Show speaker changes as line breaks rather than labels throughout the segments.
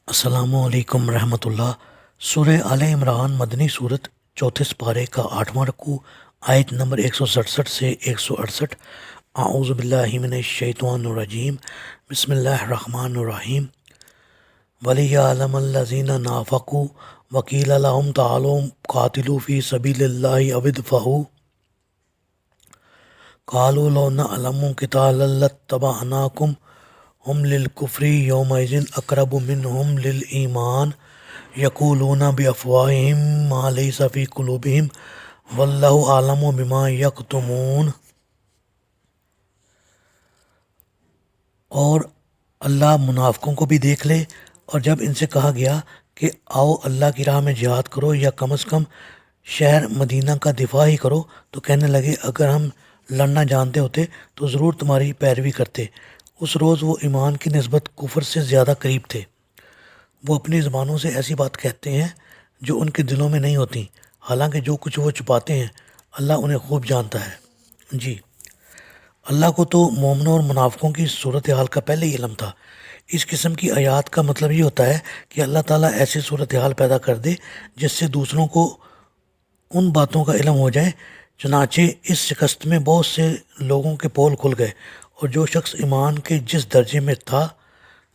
السلام علیکم رحمۃ اللہ۔ سورہ آل عمران مدنی صورت، چوتھے سپارے کا 8واں رکوع، آیت نمبر 167 سے 168۔ اعوذ باللہ من الشیطان الرجیم، بسم اللہ الرحمن الرحیم۔ وَلِيَعْلَمَ الَّذِينَ نَافَقُوا وَقِيلَ لَهُمْ تَعَالَوْا قَاتِلُوا فِي سَبِيلِ اللَّهِ أَوِ ادْفَعُوا قَالُوا لَوْ نَعْلَمُ قِتَالًا لَاتَّبَعْنَاكُمْ ہم للکفر یومئذ اقرب منہم للایمان یقولون بافواہہم ما لیس فی قلوبہم واللہ اعلم بما یکتمون۔ اور اللہ منافقوں کو بھی دیکھ لے، اور جب ان سے کہا گیا کہ آؤ اللہ کی راہ میں جہاد کرو یا کم از کم شہر مدینہ کا دفاع ہی کرو، تو کہنے لگے اگر ہم لڑنا جانتے ہوتے تو ضرور تمہاری پیروی کرتے۔ اس روز وہ ایمان کی نسبت کفر سے زیادہ قریب تھے۔ وہ اپنی زبانوں سے ایسی بات کہتے ہیں جو ان کے دلوں میں نہیں ہوتی، حالانکہ جو کچھ وہ چھپاتے ہیں اللہ انہیں خوب جانتا ہے۔ جی، اللہ کو تو مومنوں اور منافقوں کی صورتحال کا پہلے ہی علم تھا۔ اس قسم کی آیات کا مطلب یہ ہوتا ہے کہ اللہ تعالیٰ ایسی صورتحال پیدا کر دے جس سے دوسروں کو ان باتوں کا علم ہو جائے۔ چنانچہ اس شکست میں بہت سے لوگوں کے پول کھل گئے، اور جو شخص ایمان کے جس درجے میں تھا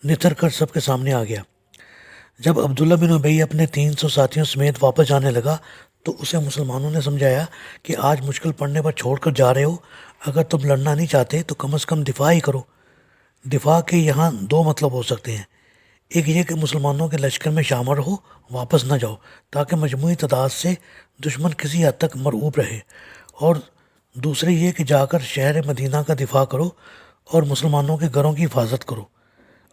نتر کر سب کے سامنے آ گیا۔ جب عبداللہ بن ابی اپنے 300 ساتھیوں سمیت واپس جانے لگا تو اسے مسلمانوں نے سمجھایا کہ آج مشکل پڑنے پر چھوڑ کر جا رہے ہو، اگر تم لڑنا نہیں چاہتے تو کم از کم دفاع ہی کرو۔ دفاع کے یہاں دو مطلب ہو سکتے ہیں، ایک یہ کہ مسلمانوں کے لشکر میں شامل رہو، واپس نہ جاؤ تاکہ مجموعی تعداد سے دشمن کسی حد تک مرعوب رہے، اور دوسرے یہ کہ جا کر شہر مدینہ کا دفاع کرو اور مسلمانوں کے گھروں کی حفاظت کرو۔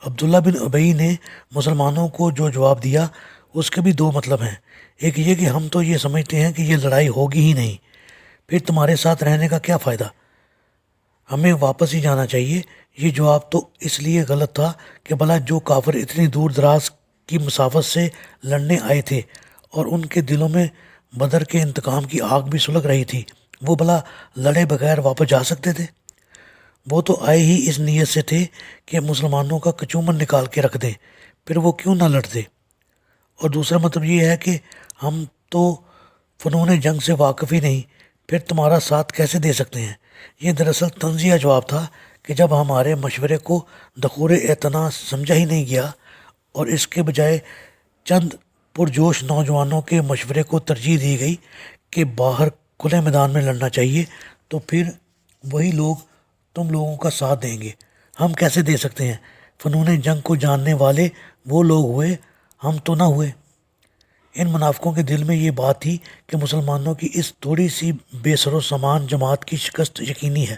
عبداللہ بن ابی نے مسلمانوں کو جو جواب دیا اس کے بھی دو مطلب ہیں، ایک یہ کہ ہم تو یہ سمجھتے ہیں کہ یہ لڑائی ہوگی ہی نہیں، پھر تمہارے ساتھ رہنے کا کیا فائدہ، ہمیں واپس ہی جانا چاہیے۔ یہ جواب تو اس لیے غلط تھا کہ بھلا جو کافر اتنی دور دراز کی مسافت سے لڑنے آئے تھے اور ان کے دلوں میں بدر کے انتقام کی آگ بھی سلگ رہی تھی، وہ بھلا لڑے بغیر واپس جا سکتے تھے؟ وہ تو آئے ہی اس نیت سے تھے کہ مسلمانوں کا کچومن نکال کے رکھ دیں، پھر وہ کیوں نہ لڑتے؟ اور دوسرا مطلب یہ ہے کہ ہم تو فنون جنگ سے واقف ہی نہیں، پھر تمہارا ساتھ کیسے دے سکتے ہیں؟ یہ دراصل طنزیہ جواب تھا کہ جب ہمارے مشورے کو دخور اعتنا سمجھا ہی نہیں گیا اور اس کے بجائے چند پرجوش نوجوانوں کے مشورے کو ترجیح دی گئی کہ باہر کھلے میدان میں لڑنا چاہیے، تو پھر وہی لوگ تم لوگوں کا ساتھ دیں گے، ہم کیسے دے سکتے ہیں؟ فنون جنگ کو جاننے والے وہ لوگ ہوئے، ہم تو نہ ہوئے۔ ان منافقوں کے دل میں یہ بات تھی کہ مسلمانوں کی اس تھوڑی سی بے سر و سامان جماعت کی شکست یقینی ہے،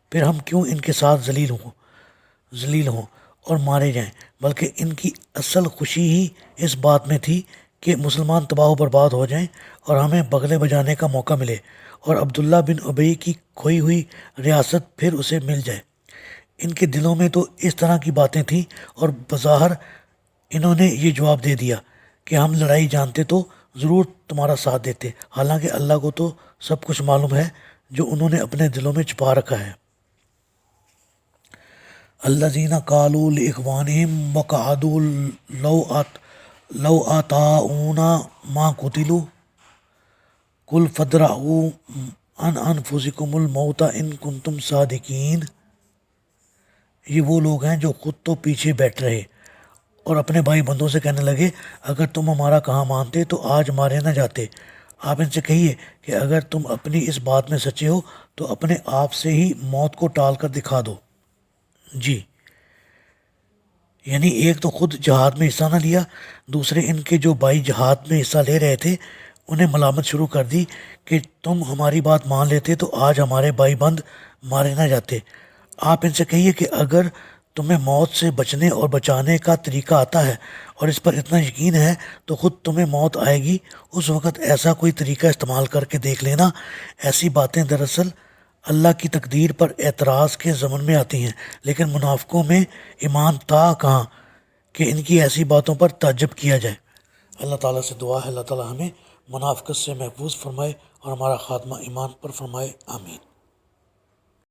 پھر ہم کیوں ان کے ساتھ ذلیل ہوں اور مارے جائیں؟ بلکہ ان کی اصل خوشی ہی اس بات میں تھی کہ مسلمان تباہ و برباد ہو جائیں اور ہمیں بغلے بجانے کا موقع ملے اور عبداللہ بن ابی کی کھوئی ہوئی ریاست پھر اسے مل جائے۔ ان کے دلوں میں تو اس طرح کی باتیں تھیں، اور بظاہر انہوں نے یہ جواب دے دیا کہ ہم لڑائی جانتے تو ضرور تمہارا ساتھ دیتے، حالانکہ اللہ کو تو سب کچھ معلوم ہے جو انہوں نے اپنے دلوں میں چھپا رکھا ہے۔ الذین قالوا لاخوانہم وقعدوا لو اطاعونا ما قتلوا قل فادرؤوا عن انفسکم الموت ان کنتم صادقین۔ یہ وہ لوگ ہیں جو خود تو پیچھے بیٹھ رہے اور اپنے بھائی بندوں سے کہنے لگے اگر تم ہمارا کہا مانتے تو آج مارے نہ جاتے۔ آپ ان سے کہیے کہ اگر تم اپنی اس بات میں سچے ہو تو اپنے آپ سے ہی موت کو ٹال کر دکھا دو۔ جی، یعنی ایک تو خود جہاد میں حصہ نہ لیا، دوسرے ان کے جو بھائی جہاد میں حصہ لے رہے تھے انہیں ملامت شروع کر دی کہ تم ہماری بات مان لیتے تو آج ہمارے بھائی بند مارے نہ جاتے۔ آپ ان سے کہیے کہ اگر تمہیں موت سے بچنے اور بچانے کا طریقہ آتا ہے اور اس پر اتنا یقین ہے تو خود تمہیں موت آئے گی، اس وقت ایسا کوئی طریقہ استعمال کر کے دیکھ لینا۔ ایسی باتیں دراصل اللہ کی تقدیر پر اعتراض کے ضمن میں آتی ہیں، لیکن منافقوں میں ایمان تھا کہاں کہ ان کی ایسی باتوں پر تعجب کیا جائے۔ اللہ تعالیٰ سے دعا ہے اللہ تعالیٰ ہمیں منافقت سے محفوظ فرمائے اور ہمارا خاتمہ ایمان پر فرمائے، آمین۔